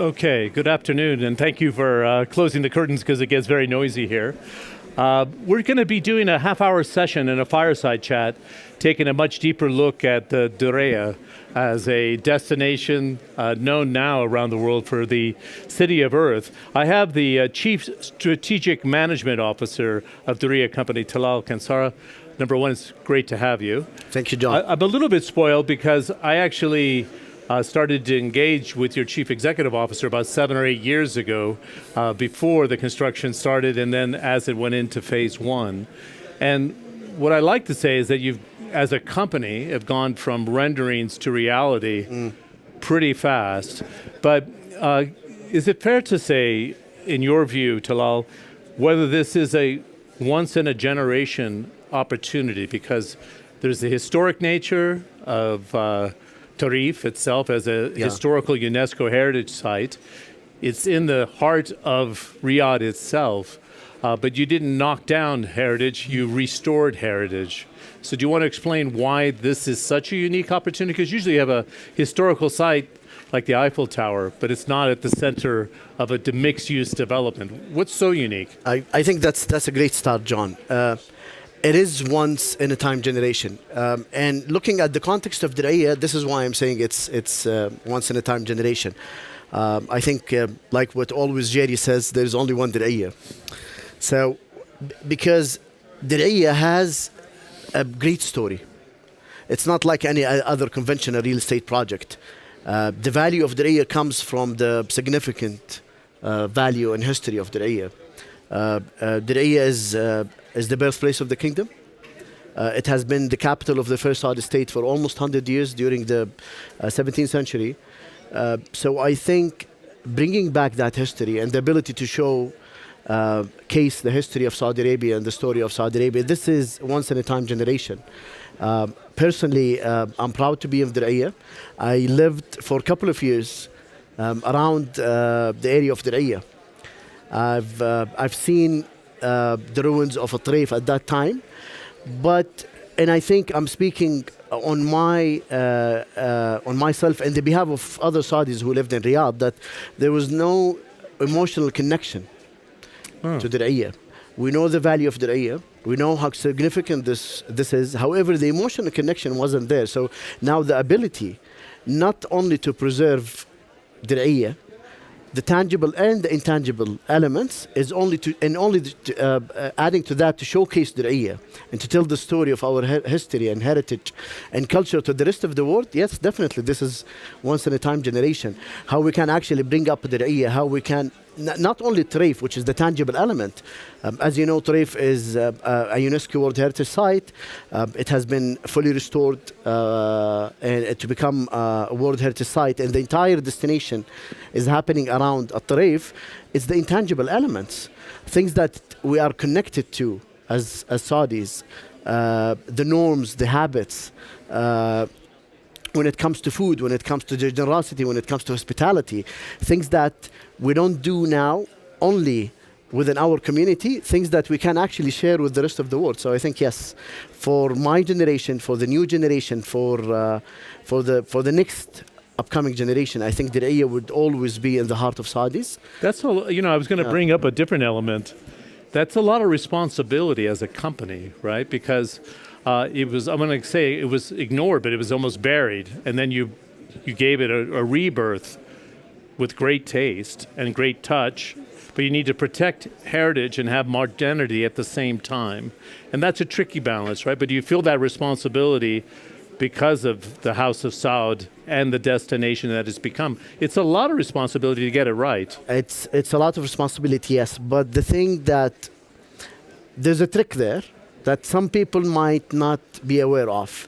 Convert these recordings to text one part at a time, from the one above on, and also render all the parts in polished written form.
Okay, good afternoon, and thank you for closing the curtains because it gets very noisy here. We're going to be doing a half-hour session and a fireside chat, taking a much deeper look at the Diriyah as a destination known now around the world for the City of Earth. I have the Chief Strategic Management Officer of Diriyah Company, Talal Kansara. Number one, it's great to have you. Thank you, John. I'm a little bit spoiled because I actually started to engage with your Chief Executive Officer about 7 or 8 years ago before the construction started and then as it went into phase one. And what I like to say is that you've, as a company, have gone from renderings to reality pretty fast. But is it fair to say, in your view, Talal, whether this is a once-in-a-generation opportunity? Because there's the historic nature of Tarif itself as a historical UNESCO heritage site. It's in the heart of Riyadh itself, but you didn't knock down heritage, you restored heritage. So do you want to explain why this is such a unique opportunity? Because usually you have a historical site like the Eiffel Tower, but it's not at the center of a mixed-use development. What's so unique? I think that's a great start, John. It is once in a time generation. And looking at the context of Diriyah, this is why I'm saying it's once in a time generation. I think, like what always Jerry says, there's only one Diriyah. So, because Diriyah has a great story. It's not like any other conventional real estate project. The value of Diriyah comes from the significant value and history of Diriyah. Diriyah is the birthplace of the kingdom. It has been the capital of the first Saudi state for almost 100 years during the 17th century. So I think bringing back that history and the ability to show case the history of Saudi Arabia and the story of Saudi Arabia, this is once in a time generation. Personally, I'm proud to be of Diriyah. I lived for a couple of years around the area of Diriyah. I've seen the ruins of a Tarif at that time, and I think I'm speaking on myself and the behalf of other Saudis who lived in Riyadh, that there was no emotional connection to Diriyah. We know the value of Diriyah. We know how significant this is. However, the emotional connection wasn't there. So now the ability not only to preserve Diriyah, the tangible and the intangible elements, is adding to that to showcase Diriyah and to tell the story of our history and heritage and culture to the rest of the world. Yes, definitely, this is once in a time generation. How we can actually bring up Diriyah, how we can not only Tarif, which is the tangible element. As you know, Tarif is a UNESCO World Heritage Site. It has been fully restored and to become a World Heritage Site, and the entire destination is happening around Tarif. It's the intangible elements, things that we are connected to as Saudis, the norms, the habits, when it comes to food, when it comes to generosity, when it comes to hospitality, things that we don't do now only within our community, things that we can actually share with the rest of the world. So I think, yes, for my generation, for the new generation, for the next upcoming generation, I think Diriyah would always be in the heart of Saudis. That's all, I was going to bring up a different element. That's a lot of responsibility as a company, right? Because it was, I'm going to say it was ignored, but it was almost buried. And then you gave it a rebirth with great taste and great touch, but you need to protect heritage and have modernity at the same time. And that's a tricky balance, right? But do you feel that responsibility because of the House of Saud and the destination that it's become? It's a lot of responsibility to get it right. It's a lot of responsibility, yes. But the thing that there's a trick there that some people might not be aware of.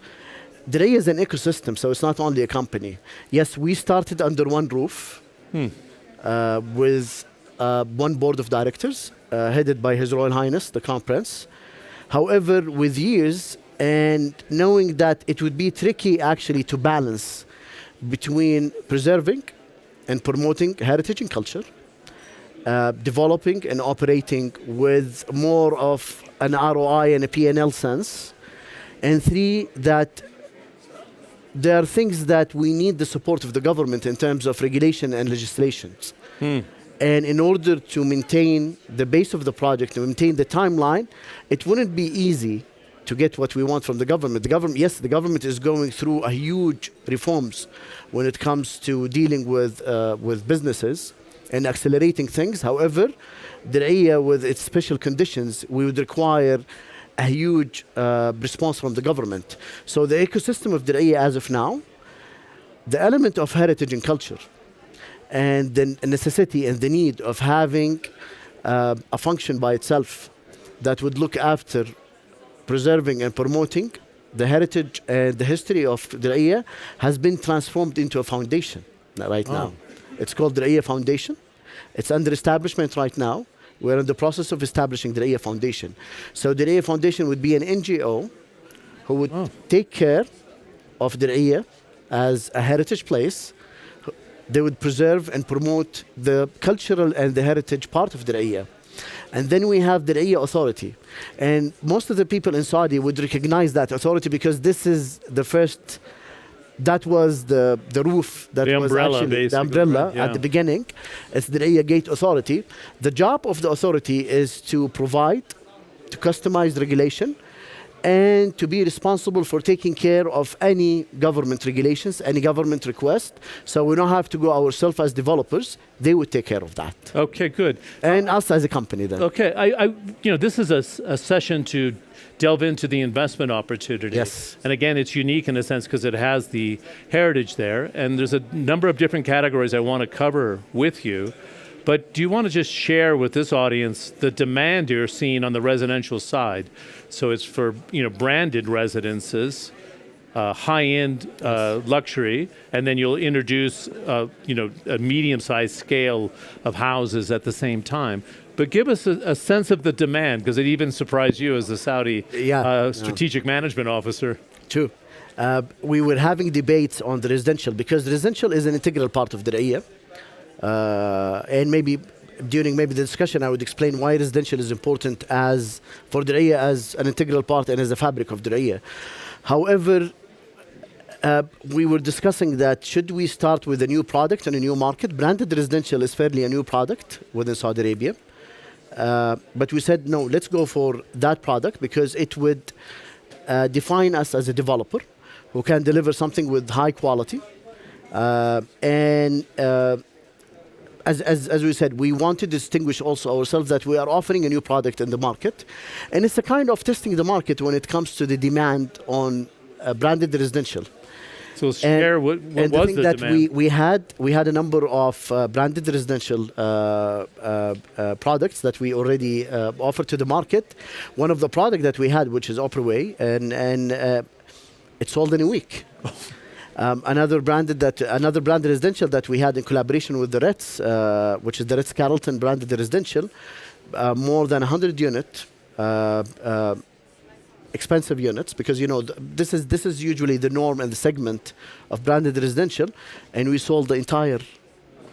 Diriyah is an ecosystem, so it's not only a company. Yes, we started under one roof with one board of directors headed by His Royal Highness, the Crown Prince. However, with years and knowing that it would be tricky actually to balance between preserving and promoting heritage and culture, developing and operating with more of an ROI and a P&L sense, and three, that there are things that we need the support of the government in terms of regulation and legislations. And in order to maintain the base of the project, to maintain the timeline, it wouldn't be easy to get what we want from the government. Yes, the government is going through a huge reforms when it comes to dealing with businesses and accelerating things. However, Diriyah, with its special conditions, we would require a huge response from the government. So the ecosystem of Diriyah as of now, the element of heritage and culture, and the necessity and the need of having a function by itself that would look after preserving and promoting the heritage and the history of Diriyah has been transformed into a foundation right now. It's called Diriyah Foundation. It's under establishment right now. We're in the process of establishing the Diriyah Foundation. So the Diriyah Foundation would be an NGO who would take care of Diriyah as a heritage place. They would preserve and promote the cultural and the heritage part of Diriyah. And then we have the Diriyah Authority. And most of the people in Saudi would recognize that authority because this is the first, that was the roof, that the was umbrella, actually basically, the umbrella yeah. at the beginning. It's the Diriyah Gate Authority. The job of the authority is to provide, to customize regulation, and to be responsible for taking care of any government regulations, any government request. So we don't have to go ourselves as developers. They would take care of that. Okay, good. And us as a company then. Okay, this is a session to delve into the investment opportunity. Yes. And again, it's unique in a sense because it has the heritage there. And there's a number of different categories I want to cover with you. But do you want to just share with this audience the demand you're seeing on the residential side? So it's for branded residences, high-end luxury, and then you'll introduce a medium-sized scale of houses at the same time. But give us a sense of the demand, because it even surprised you as the Saudi strategic management officer. True. We were having debates on the residential because residential is an integral part of the Diriyah. And maybe during the discussion, I would explain why residential is important for Diriyah as an integral part and as a fabric of Diriyah. However, we were discussing that should we start with a new product and a new market? Branded residential is fairly a new product within Saudi Arabia. But we said, no, let's go for that product because it would define us as a developer who can deliver something with high quality. As we said, we want to distinguish also ourselves that we are offering a new product in the market. And it's a kind of testing the market when it comes to the demand on branded residential. So share what was the that demand? we had a number of branded residential products that we already offered to the market. One of the product that we had, which is Operway, and it sold in a week. Another branded residential that we had in collaboration with the Ritz, which is the Ritz-Carlton branded residential, more than 100 unit, expensive units, because this is usually the norm and the segment of branded residential, and we sold the entire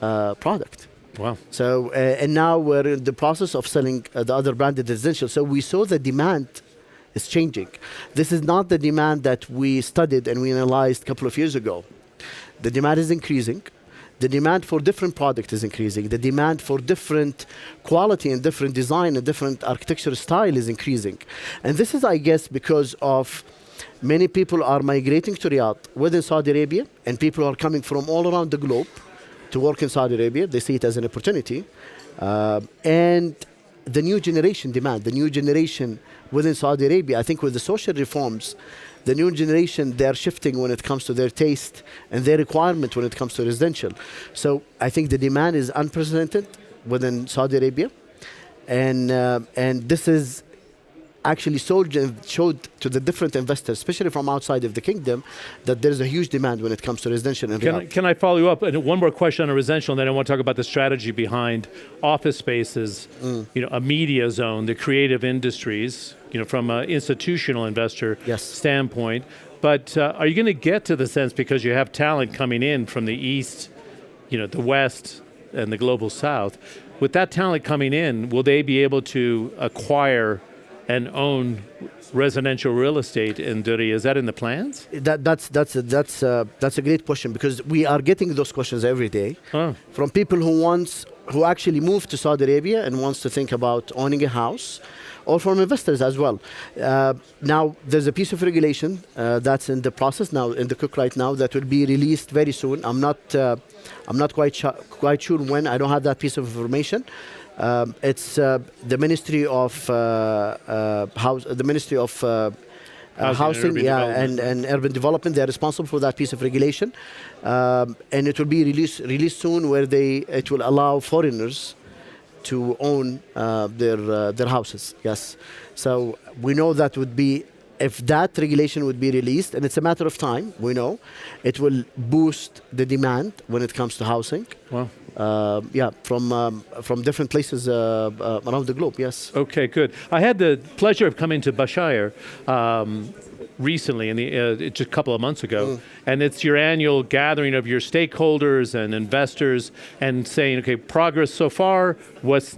product. Wow. So and now we're in the process of selling the other branded residential. So we saw the demand is changing. This is not the demand that we studied and we analyzed a couple of years ago. The demand is increasing. The demand for different product is increasing. The demand for different quality and different design and different architecture style is increasing. And this is, I guess, because of many people are migrating to Riyadh within Saudi Arabia, and people are coming from all around the globe to work in Saudi Arabia. They see it as an opportunity. And the new generation demand, the new generation within Saudi Arabia, I think with the social reforms, the new generation, they're shifting when it comes to their taste and their requirement when it comes to residential. So I think the demand is unprecedented within Saudi Arabia. And this is actually showed to the different investors, especially from outside of the kingdom, that there's a huge demand when it comes to residential. Can I follow you up? And one more question on residential, and then I want to talk about the strategy behind office spaces, a media zone, the creative industries, from an institutional investor standpoint. But are you going to get to the sense, because you have talent coming in from the East, the West, and the global South, with that talent coming in, will they be able to acquire and own residential real estate in Diriyah. Is that in the plans? That's a great question, because we are getting those questions every day from people who actually moved to Saudi Arabia and wants to think about owning a house, or from investors as well. Now, there's a piece of regulation that's in the process now, in the cook right now, that will be released very soon. I'm not quite sure when. I don't have that piece of information. It's the Ministry of Housing, and Urban Development. They're responsible for that piece of regulation, and it will be released soon, where it will allow foreigners to own their houses. Yes, so we know that would be, if that regulation would be released, and it's a matter of time, we know it will boost the demand when it comes to housing. Wow. From different places around the globe. Yes. Okay, good. I had the pleasure of coming to Bashire recently, just a couple of months ago, and it's your annual gathering of your stakeholders and investors, and saying, okay, progress so far, what's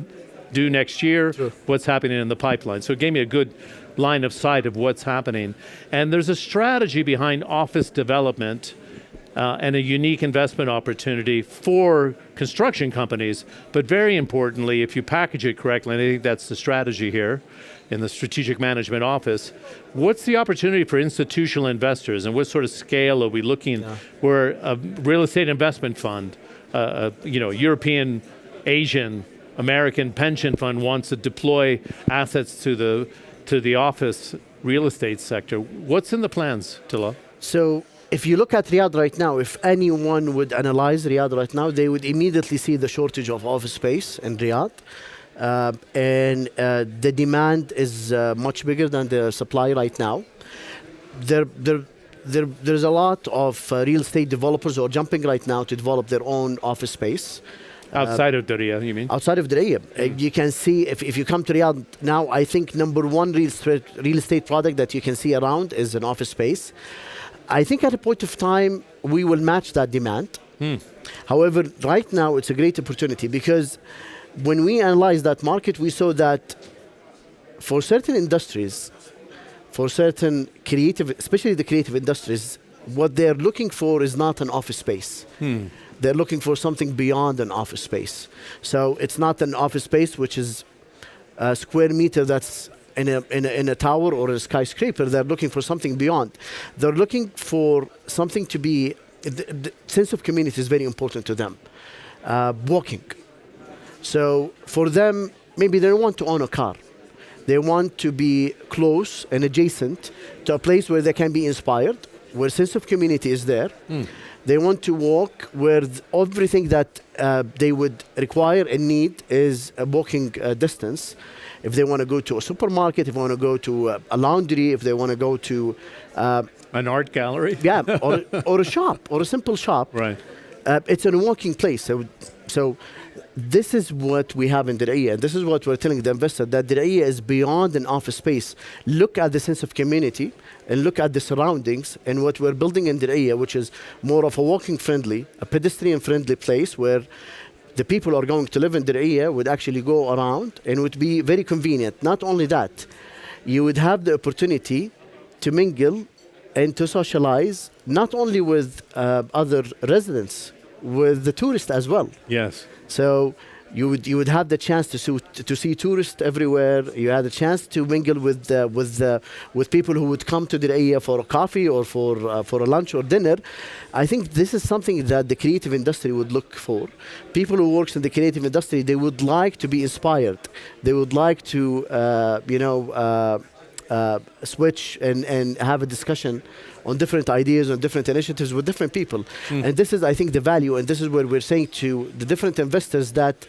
due next year, Sure. what's happening in the pipeline. So it gave me a good line of sight of what's happening. And there's a strategy behind office development and a unique investment opportunity for construction companies, but very importantly, if you package it correctly, and I think that's the strategy here in the Strategic Management Office, what's the opportunity for institutional investors, and what sort of scale are we looking where a real estate investment fund, European, Asian, American pension fund wants to deploy assets to the office real estate sector? What's in the plans, Tilla? So, if you look at Riyadh right now, if anyone would analyze Riyadh right now, they would immediately see the shortage of office space in Riyadh. And the demand is much bigger than the supply right now. There's a lot of real estate developers who are jumping right now to develop their own office space. Outside of Diriyah, you mean? Outside of Diriyah. You can see, if you come to Riyadh now, I think number one real estate product that you can see around is an office space. I think at a point of time, we will match that demand. However, right now, it's a great opportunity, because when we analyzed that market, we saw that for certain industries, for certain creative, especially the creative industries, what they're looking for is not an office space. They're looking for something beyond an office space. So it's not an office space which is a square meter that's in a tower or a skyscraper. They're looking for something beyond. They're looking for something to be, the sense of community is very important to them. Walking. So for them, maybe they don't want to own a car. They want to be close and adjacent to a place where they can be inspired, where sense of community is there. They want to walk where everything that they would require and need is a walking distance. If they want to go to a supermarket, if they want to go to a laundry, if they want to go to an art gallery, or a shop, or a simple shop, right? It's a walking place. So this is what we have in Diriyah, and this is what we're telling the investor, that Diriyah is beyond an office space. Look at the sense of community, and look at the surroundings, and what we're building in Diriyah, which is more of a walking friendly, a pedestrian friendly place where the people who are going to live in Diriyah would actually go around, and would be very convenient. Not only that, you would have the opportunity to mingle and to socialize, not only with other residents, with the tourists as well. Yes. So you would have the chance to see tourists everywhere. You had a chance to mingle with people who would come to the area for a coffee or for a lunch or dinner. I think this is something that the creative industry would look for. People who works in the creative industry, they would like to be inspired. They would like to switch and have a discussion on different ideas, on different initiatives with different people. And this is, I think, the value, and this is where we're saying to the different investors that,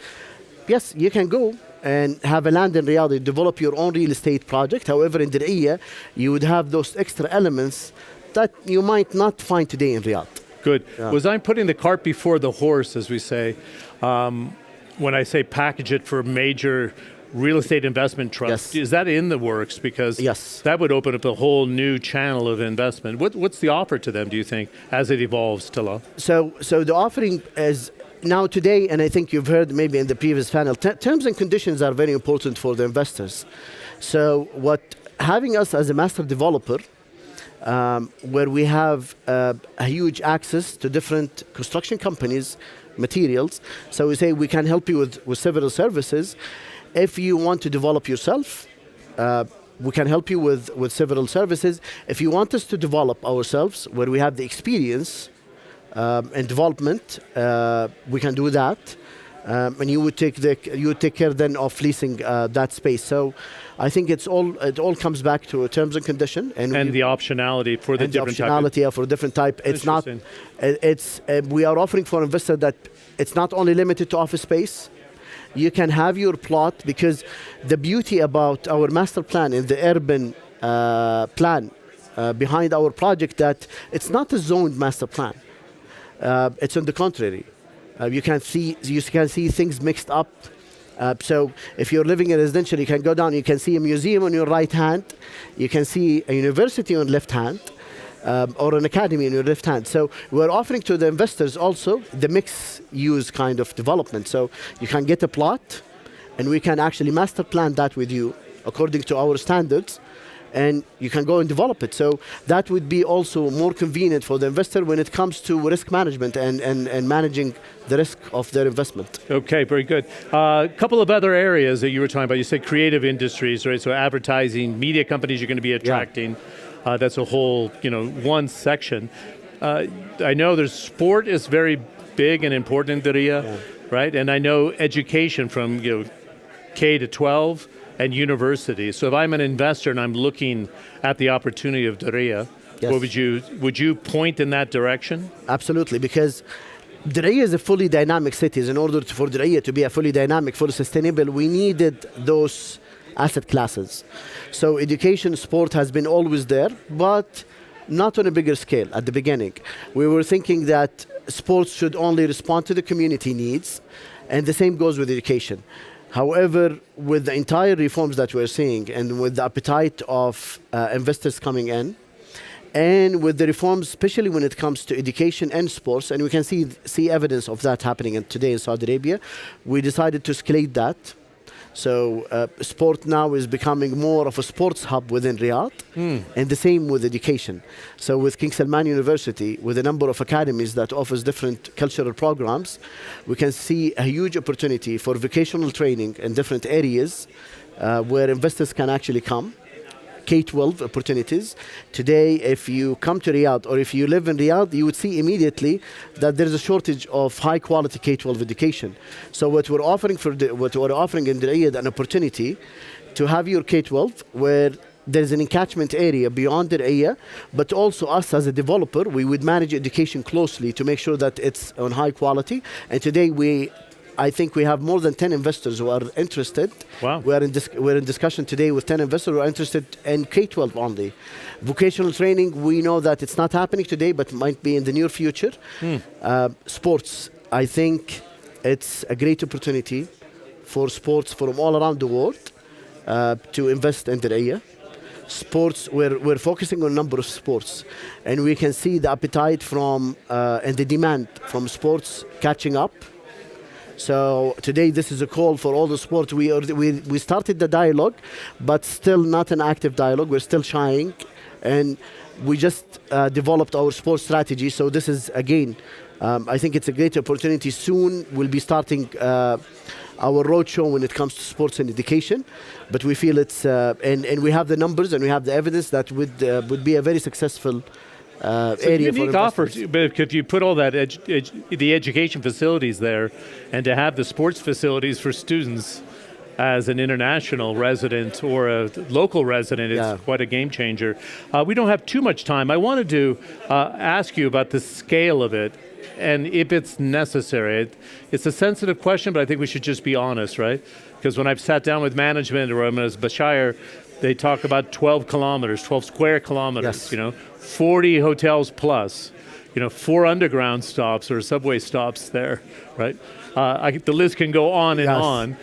yes, you can go and have a land in Riyadh, develop your own real estate project. However, in Diriyah, you would have those extra elements that you might not find today in Riyadh. Good. Yeah. Was I putting the cart before the horse, as we say, when I say package it for major real estate investment trust? Yes. Is that in the works? Because yes, that would open up a whole new channel of investment. What's the offer to them, do you think, as it evolves, Tilla? So the offering is now today, and I think you've heard maybe in the previous panel, terms and conditions are very important for the investors. So having us as a master developer, where we have a huge access to different construction companies, materials. So we say we can help you with several services. If you want to develop yourself, we can help you with several services. If you want us to develop ourselves, where we have the experience in development, we can do that. And you would take care then of leasing that space. So I think it all comes back to a terms and condition and the optionality for the different type. For different type. We are offering for investors that it's not only limited to office space. You can have your plot, because the beauty about our master plan in the urban plan behind our project, that it's not a zoned master plan. It's on the contrary. You can see things mixed up. So if you're living in residential, you can go down, you can see a museum on your right hand, you can see a university on left hand, or an academy on your left hand. So we're offering to the investors also the mixed-use kind of development. So you can get a plot, and we can actually master plan that with you according to our standards, and you can go and develop it. So that would be also more convenient for the investor when it comes to risk management and managing the risk of their investment. Okay, very good. A couple of other areas that you were talking about. You said creative industries, right? So advertising, media companies you're going to be attracting. Yeah. That's a whole, one section. I know there's sport is very big and important in Diriyah, right? And I know education from K to 12 and university. So if I'm an investor and I'm looking at the opportunity of Diriyah, would you point in that direction? Absolutely, because Diriyah is a fully dynamic city. In order for Diriyah to be a fully dynamic, fully sustainable, we needed those asset classes. So education, sport has been always there, but not on a bigger scale at the beginning. We were thinking that sports should only respond to the community needs, and the same goes with education. However, with the entire reforms that we're seeing, and with the appetite of investors coming in, and with the reforms, especially when it comes to education and sports, and we can see evidence of that happening today in Saudi Arabia, we decided to escalate that. So sport now is becoming more of a sports hub within Riyadh, and the same with education. So with King Salman University, with a number of academies that offers different cultural programs, we can see a huge opportunity for vocational training in different areas where investors can actually come. K-12 opportunities. Today, if you come to Riyadh or if you live in Riyadh, you would see immediately that there's a shortage of high-quality K-12 education. So what we're offering in Diriyah, an opportunity to have your K-12 where there's an encatchment area beyond Diriyah, but also us as a developer, we would manage education closely to make sure that it's on high quality. And today I think we have more than 10 investors who are interested. Wow. We're in discussion today with 10 investors who are interested in K-12 only. Vocational training, we know that it's not happening today, but might be in the near future. Sports, I think it's a great opportunity for sports from all around the world to invest in Diriyah. Sports, we're focusing on a number of sports, and we can see the appetite from and the demand from sports catching up. So today this is a call for all the sports. We started the dialogue, but still not an active dialogue. We're still trying, and we just developed our sports strategy. So this is, again, I think it's a great opportunity. Soon we'll be starting our roadshow when it comes to sports and education, but we feel it's, and we have the numbers and we have the evidence that would be a very successful area for unique offer, but if you put all that the education facilities there, and to have the sports facilities for students as an international resident or a local resident, it's quite a game changer. We don't have too much time. I wanted to ask you about the scale of it, and if it's necessary. It's a sensitive question, but I think we should just be honest, right? Because when I've sat down with management or when I was Bashir, they talk about 12 kilometers, 12 square kilometers, 40 hotels plus, 4 underground stops or subway stops there, right? The list can go on and on.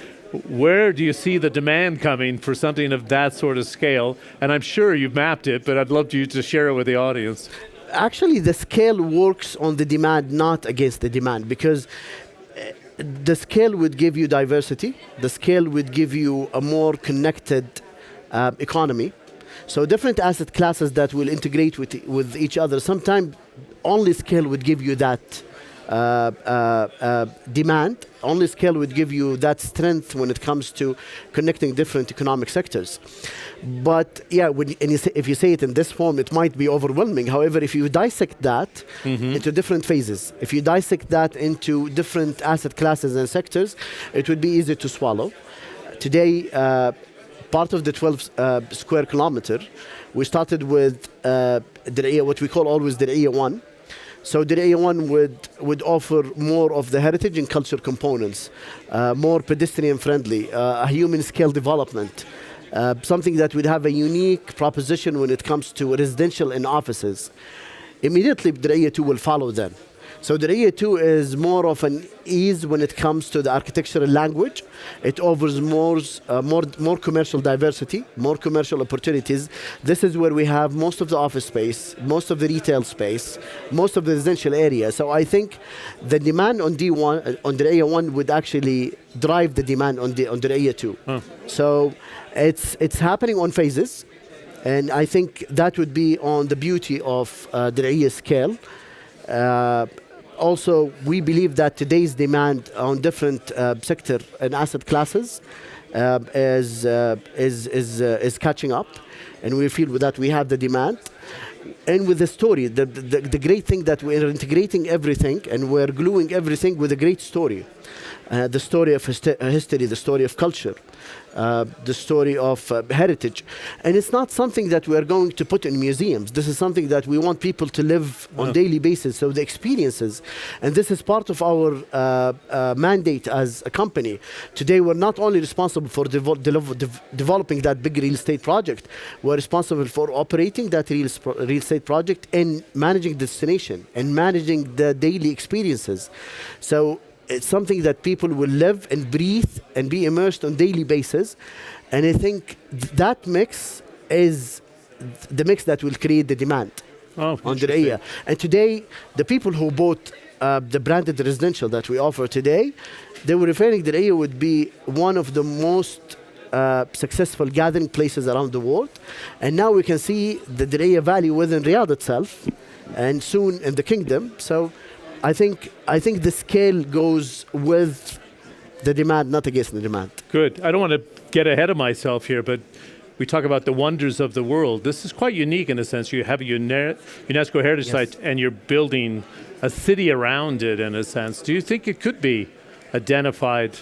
Where do you see the demand coming for something of that sort of scale? And I'm sure you've mapped it, but I'd love you to share it with the audience. Actually, the scale works on the demand, not against the demand, because the scale would give you diversity. The scale would give you a more connected economy. So different asset classes that will integrate with each other. Sometimes only scale would give you that demand. Only scale would give you that strength when it comes to connecting different economic sectors. But yeah, if you say it in this form, it might be overwhelming. However, if you dissect that into different phases, if you dissect that into different asset classes and sectors, it would be easy to swallow. Today, part of the 12 square kilometer, we started with Diriyah, what we call always Diriyah 1. So Diriyah 1 would offer more of the heritage and culture components, more pedestrian friendly, a human scale development, something that would have a unique proposition when it comes to residential and offices. Immediately Diriyah 2 will follow then. So Diriyah 2 is more of an ease when it comes to the architectural language. It offers more commercial diversity, more commercial opportunities. This is where we have most of the office space, most of the retail space, most of the residential area. So I think the demand on D1, on Diriyah 1 would actually drive the demand on Diriyah 2. So it's happening on phases. And I think that would be on the beauty of Diriyah scale. Also, we believe that today's demand on different sector and asset classes is catching up, and we feel that we have the demand. And with the story, the great thing that we're integrating everything and we're gluing everything with a great story. The story of history, the story of culture, the story of heritage. And it's not something that we're going to put in museums. This is something that we want people to live on a daily basis, so the experiences. And this is part of our mandate as a company. Today, we're not only responsible for developing that big real estate project, we're responsible for operating that real estate project and managing the destination and managing the daily experiences. So it's something that people will live and breathe and be immersed on a daily basis. And I think that mix is the mix that will create the demand on Diriyah. And today, the people who bought the branded residential that we offer today, they were referring Diriyah would be one of the most successful gathering places around the world. And now we can see the Diriyah Valley within Riyadh itself and soon in the kingdom. So I think the scale goes with the demand, not against the demand. Good. I don't want to get ahead of myself here, but we talk about the wonders of the world. This is quite unique in a sense. You have a UNESCO heritage site and you're building a city around it in a sense. Do you think it could be identified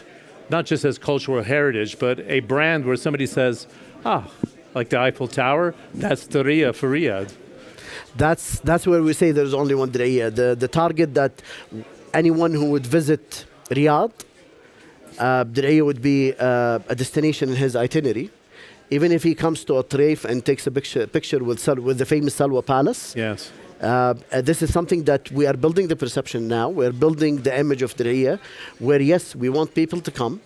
not just as cultural heritage, but a brand where somebody says, like the Eiffel Tower, that's Diriyah for Riyadh? That's where we say there's only one Diriyah. The target that anyone who would visit Riyadh, Diriyah would be a destination in his itinerary. Even if he comes to a Treif and takes a picture with the famous Salwa Palace. Yes. This is something that we are building the perception now. We're building the image of Diriyah, where yes, we want people to come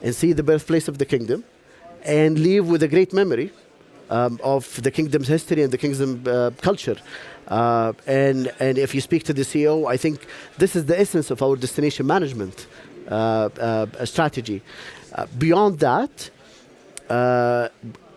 and see the birthplace of the kingdom and leave with a great memory of the kingdom's history and the kingdom's culture. And if you speak to the CEO, I think this is the essence of our destination management strategy. Beyond that,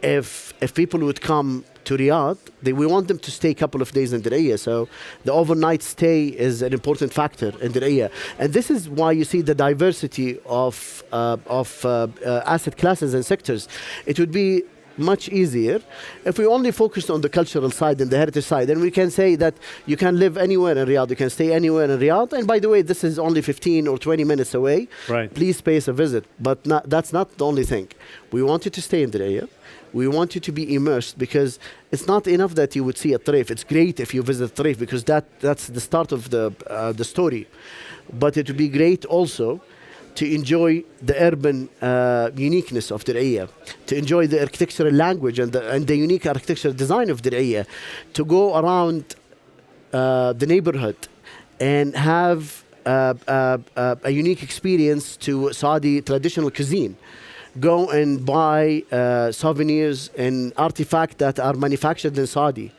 if people would come to Riyadh, we want them to stay a couple of days in Diriyah. So the overnight stay is an important factor in Diriyah. And this is why you see the diversity of asset classes and sectors. It would be much easier if we only focused on the cultural side and the heritage side. And we can say that you can live anywhere in Riyadh, you can stay anywhere in Riyadh. And by the way, this is only 15 or 20 minutes away. Right. Please pay us a visit. But that's not the only thing. We want you to stay in Diriyah. We want you to be immersed, because it's not enough that you would see a Treif. It's great if you visit Treif, because that's the start of the story. But it would be great also to enjoy the urban uniqueness of Diriyah, to enjoy the architectural language and the unique architectural design of Diriyah, to go around the neighborhood and have a unique experience to Saudi traditional cuisine. Go and buy souvenirs and artifacts that are manufactured in Saudi.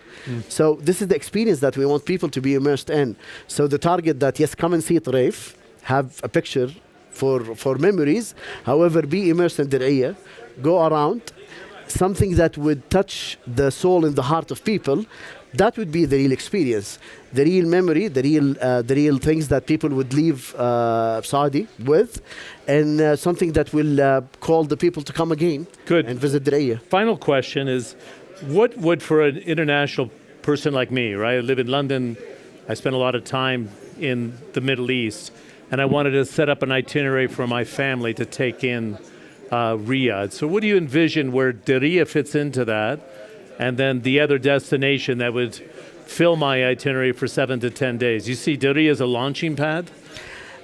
So this is the experience that we want people to be immersed in. So the target that, yes, come and see Treif, have a picture for memories. However, be immersed in Diriyah, go around, something that would touch the soul and the heart of people. That would be the real experience, the real memory, the real things that people would leave Saudi with, and something that will call the people to come again. Good. And visit Diriyah. Final question is, what would, for an international person like me, right? I live in London, I spend a lot of time in the Middle East, and I wanted to set up an itinerary for my family to take in Riyadh. So what do you envision where Diriyah fits into that? And then the other destination that would fill my itinerary for 7 to 10 days. You see Diriyah as a launching pad?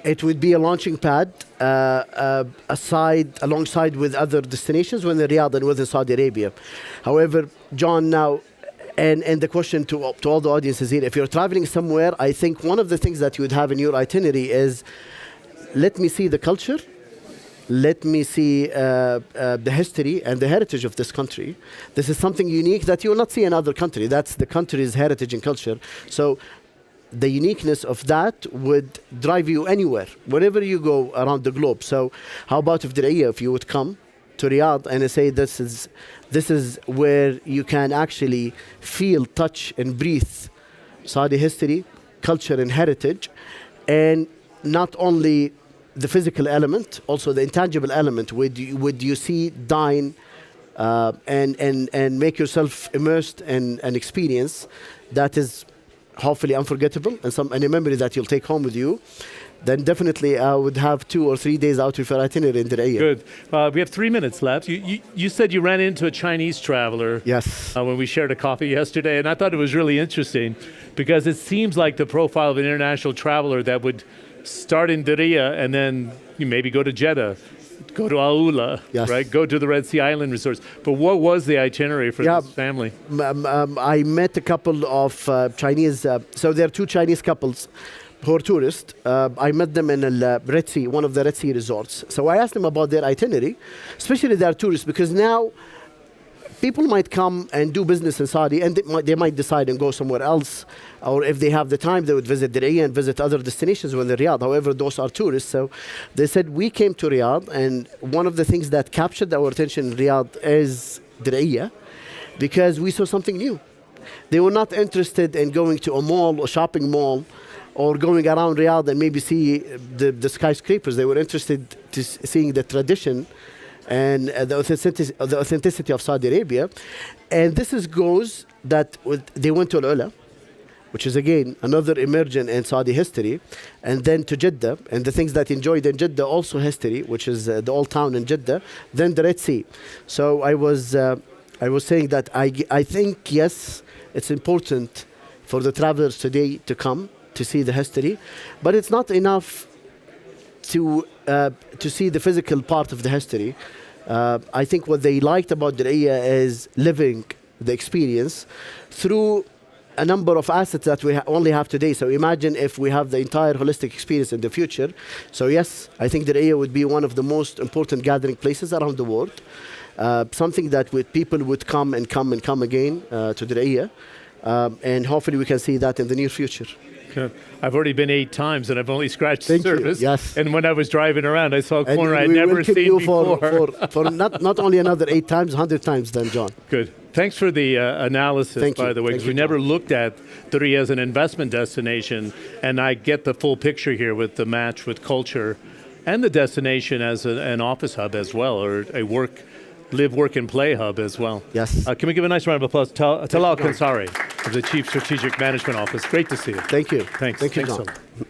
It would be a launching pad alongside with other destinations within Riyadh and within Saudi Arabia. However, John, now, and the question to all the audiences here, if you're traveling somewhere, I think one of the things that you would have in your itinerary is, let me see the culture, let me see the history and the heritage of this country. This is something unique that you will not see in other country. That's the country's heritage and culture. So the uniqueness of that would drive you anywhere, wherever you go around the globe. So how about if Diriyah, if you would come to Riyadh and say this is where you can actually feel, touch and breathe Saudi history, culture and heritage, and not only the physical element, also the intangible element. Would you see, dine, and make yourself immersed in an experience that is hopefully unforgettable and a memory that you'll take home with you? Then definitely I would have 2 or 3 days out of your itinerary in Diriyah. Good. We have 3 minutes left. You said you ran into a Chinese traveler. Yes. When we shared a coffee yesterday, and I thought it was really interesting because it seems like the profile of an international traveler that would start in Diriyah and then you maybe go to Jeddah, go to Al Ula, yes, right? Go to the Red Sea Island resorts. But what was the itinerary for this family? I met a couple of Chinese, so there are 2 Chinese couples who are tourists. I met them in Red Sea, one of the Red Sea resorts. So I asked them about their itinerary, especially they are tourists, because now people might come and do business in Saudi and they might decide and go somewhere else, or if they have the time they would visit Diriyah and visit other destinations within Riyadh. However, those are tourists. So they said, we came to Riyadh and one of the things that captured our attention in Riyadh is Diriyah, because we saw something new. They were not interested in going to a mall, a shopping mall, or going around Riyadh and maybe see the skyscrapers. They were interested to seeing the tradition and the authenticity of Saudi Arabia. And this goes that they went to Al Ula, which is again another emergent in Saudi history, and then to Jeddah, and the things that enjoyed in Jeddah also history, which is the old town in Jeddah, then the Red Sea. So I was saying that I think, yes, it's important for the travelers today to come to see the history, but it's not enough to see the physical part of the history. I think what they liked about Diriyah is living the experience through a number of assets that we only have today. So imagine if we have the entire holistic experience in the future. So yes, I think Diriyah would be one of the most important gathering places around the world. Something that people would come and come and come again to Diriyah. And hopefully we can see that in the near future. I've already been 8 times and I've only scratched the surface. Yes. And when I was driving around, I saw a corner I'd never seen before. For not only another 8 times, 100 times then, John. Good. Thanks for the analysis, by the way, because we never looked at Diriyah as an investment destination, and I get the full picture here with the match with culture and the destination as an office hub as well, or a live, work, and play hub as well. Yes. Can we give a nice round of applause to Talal Kansari of the Chief Strategic Management Office? Great to see you. Thank you. Thanks. Thank you, Thanks John. so much.